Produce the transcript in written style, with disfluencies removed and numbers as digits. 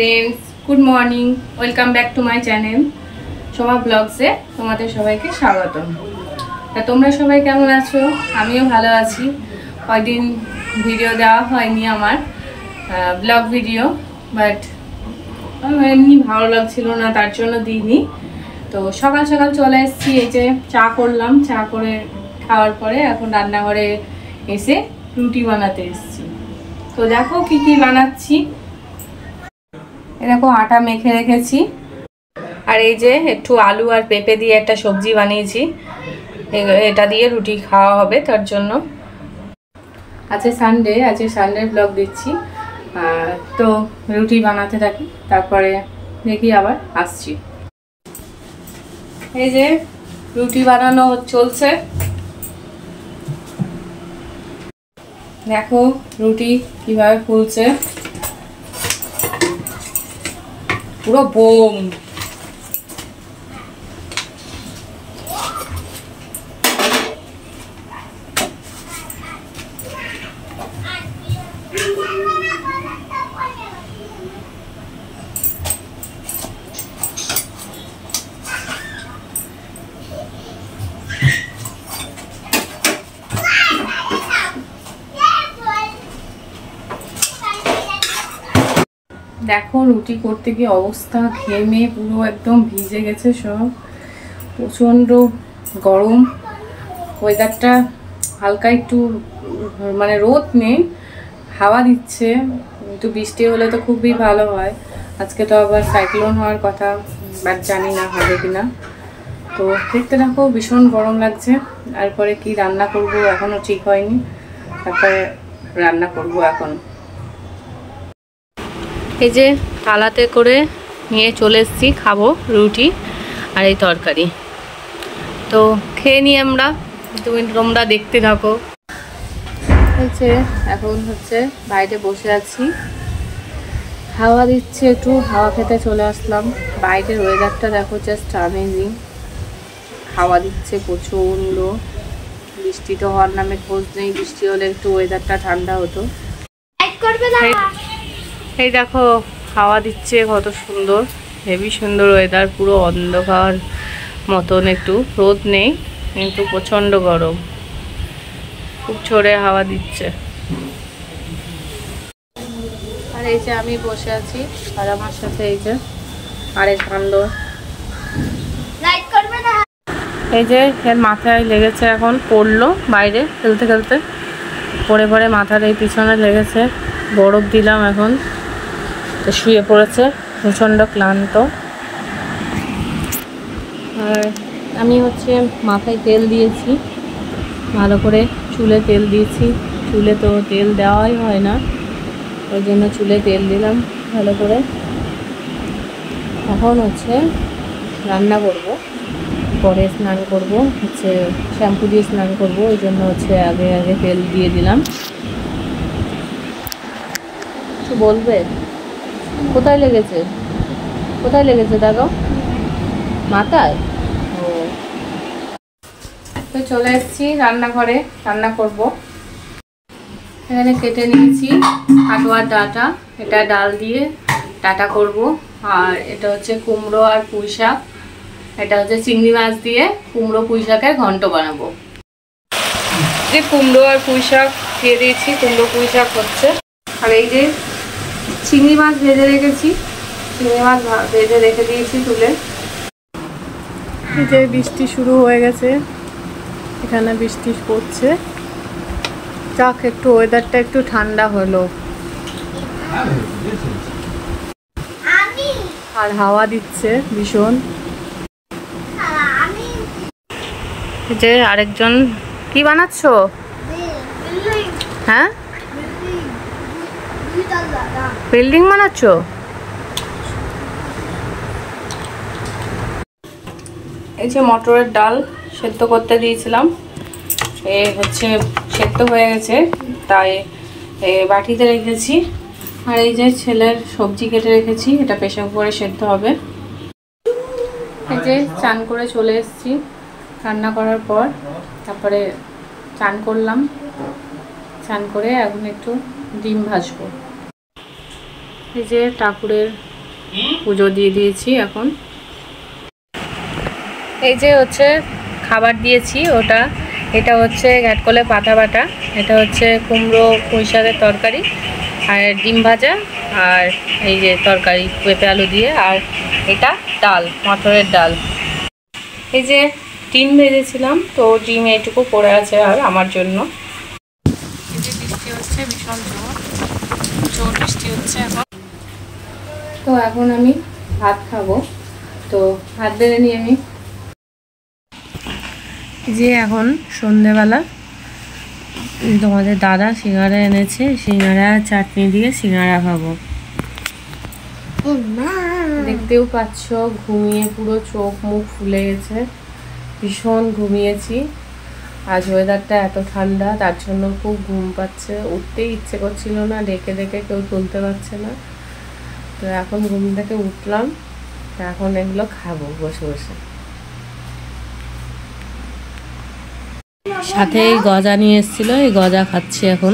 Friends good morning welcome back to my channel Shobha ब्लग्से तुम्हारे सबाइके स्वागतम। ता तोमरा सबाई केमन आछो? आमिओ भालो आछि। कयदिन भिडियो देওয়া হয়নি আমার ব্লগ ভিডিও, বাট এমনি ভালো লাগছিল না তার জন্য দিইনি। তো সকাল সকাল চলে এসেছি, এই যে চা করলাম, চা করে খাওয়ার পরে এখন রান্নাঘরে এসে রুটি বানাতে এসেছি। তো দেখো কি কি বানাচ্ছি। দেখো আটা মেখে রেখেছি, আর এই যে একটু আলু আর পেঁপে দিয়ে একটা সবজি বানিয়েছি, এটা দিয়ে রুটি খাওয়া হবে। তার জন্য আজকে সানডে ব্লগ দিচ্ছি। তো রুটি বানাতে থাকি, তারপরে দেখি আবার আসছি। এই যে রুটি বানানো চলছে, দেখো রুটি কিভাবে ফুলছে, পুরো বোম। দেখো রুটি করতে গিয়ে অবস্থা, ঘেমে পুরো একদম ভিজে গেছে সব। প্রচণ্ড গরম, ওয়েদারটা হালকা একটু মানে রোদ নেই, হাওয়া দিচ্ছে। একটু বৃষ্টি হলে তো খুবই ভালো হয়। আজকে তো আবার সাইক্লোন হওয়ার কথা, বাট জানি না হবে কি না। তো দেখতে দেখো ভীষণ গরম লাগছে। তারপরে কি রান্না করব এখনও ঠিক হয়নি, তারপরে রান্না করব এখন। এই যে থালাতে করে নিয়ে চলে এসেছি, খাবো রুটি আর এই তরকারি। তো খেয়ে নিই আমরা, তোমরা দেখতে থাকো। হচ্ছে এখন বাইরে বসে আছি, হাওয়া দিচ্ছে, একটু হাওয়া খেতে চলে আসলাম। বাইরের ওয়েদারটা দেখো জাস্ট অ্যামেজিং, হাওয়া দিচ্ছে প্রচণ্ড। বৃষ্টি তো হওয়ার নামে খোঁজ নেই, বৃষ্টি হলে একটু ওয়েদারটা ঠান্ডা হতো। এই দেখো হাওয়া দিচ্ছে, কত সুন্দর, হেভি সুন্দর ওয়েদার, পুরো অন্ধকার মতন, একটু রোদ নেই কিন্তু প্রচণ্ড গরম, খুব জোরে হাওয়া দিচ্ছে। আর এই যে আমি বসে আছি আর আমার সাথে এই যে আরেক বান্দর, এই যে এর মাথায় লেগেছে, এখন পড়লো বাইরে খেলতে খেলতে, পড়ে পড়ে মাথার এই পিছনে লেগেছে। বরফ দিলাম, এখন তো শুয়ে পড়েছে, প্রচণ্ড ক্লান্ত। আর আমি মাথায় তেল দিয়েছি, ভালো করে চুলে তেল দিয়েছি। চুলে তো তেল দেওয়াই হয় না, ওই জন্য চুলে তেল দিলাম ভালো করে। এখন রান্না করব, পরে স্নান করব, শ্যাম্পু দিয়ে স্নান করব, ওই জন্য আগে আগে তেল দিয়ে দিলাম। কিছু বলবে? কোথায় লেগেছে, কোথায় লেগেছে দেখো, মাথায়? ও, তো চলে এসেছি রান্নাঘরে, রান্না করব। এখানে কেটে নিয়েছি আলু আর ডাঁটা, এটা ডাল দিয়ে ডাঁটা করব। আর এটা কুমড়ো আর পুঁই শাক, এটা চিংড়ি মাছ দিয়ে কুমড়ো পুঁই শাকের ঘন্ট বানাবো। যে কুমড়ো আর পুঁই শাক দিয়ে দিয়েছি, কুমড়ো পুঁই শাক হচ্ছে। আর এই যে চিংড়ি মাছ ভেজে রেখেছি, চিংড়ি মাছ ভেজে রেখে দিয়েছি তুলে। এই যে বৃষ্টি শুরু হয়ে গেছে, এখানে বৃষ্টি পড়ছে। যাক, একটু ওয়েদারটা একটু ঠান্ডা হলো, আর হাওয়া দিচ্ছে ভীষণ। এই যে আরেকজন, কি বানাচ্ছো? হ্যাঁ, বিল্ডিং বানাচ্ছো? এই যে মটরের ডাল সেদ্ধ করতে দিয়েছিলাম, সেদ্ধ হয়ে গেছে, তাই বাটিতে রেখেছি। আর এই যে ছেলের সবজি কেটে রেখেছি, এটা প্রেসার কুকারে সেদ্ধ হবে। এই যে চান করে চলে এসেছি রান্না করার পর, তারপরে চান করলাম, চান করে এখন একটু ডিম ভাজবো। এই যে ঠাকুরের পুজো দিয়ে দিয়েছি। এখন এই যে হচ্ছে খাবার দিয়েছি, এটা হচ্ছে ঘ্যাটকলে পাতা বাটা, এটা হচ্ছে কুমড়ো পুঁই শাকের তরকারি আর ডিম ভাজা, আর এই যে তরকারি পেঁপে আলু দিয়ে, আর এটা ডাল, মটরের ডাল। এই যে ডিম ভেজেছিলাম, তো ডিম এইটুকু পড়ে আছে আর আমার জন্য। এই যে বৃষ্টি হচ্ছে, ভীষণ জোর বৃষ্টি হচ্ছে এখন। তো এখন আমি ভাত খাবো, তো ভাত বেড়ে নিয়ে আমি যে এখন সন্ধেবেলা তোমাদের দাদা সিঙ্গারা এনেছে, সিঙ্গারা চাটনি দিয়ে সিঙ্গারা খাবো। দেখতেও পাচ্ছ ঘুমিয়ে পুরো চোখ মুখ ফুলে গেছে, ভীষণ ঘুমিয়েছি। আজ ওয়েদারটা এত ঠান্ডা, তার জন্য খুব ঘুম পাচ্ছে, উঠতেই ইচ্ছে করছিল না, ডেকে ডেকে কেউ তুলতে পারছে না। তো এখন ঘুম থেকে উঠলাম, তো এখন এগুলো খাবো বসে বসে। সাথে এই গজা নিয়ে এসেছিলো, এই গজা খাচ্ছি এখন।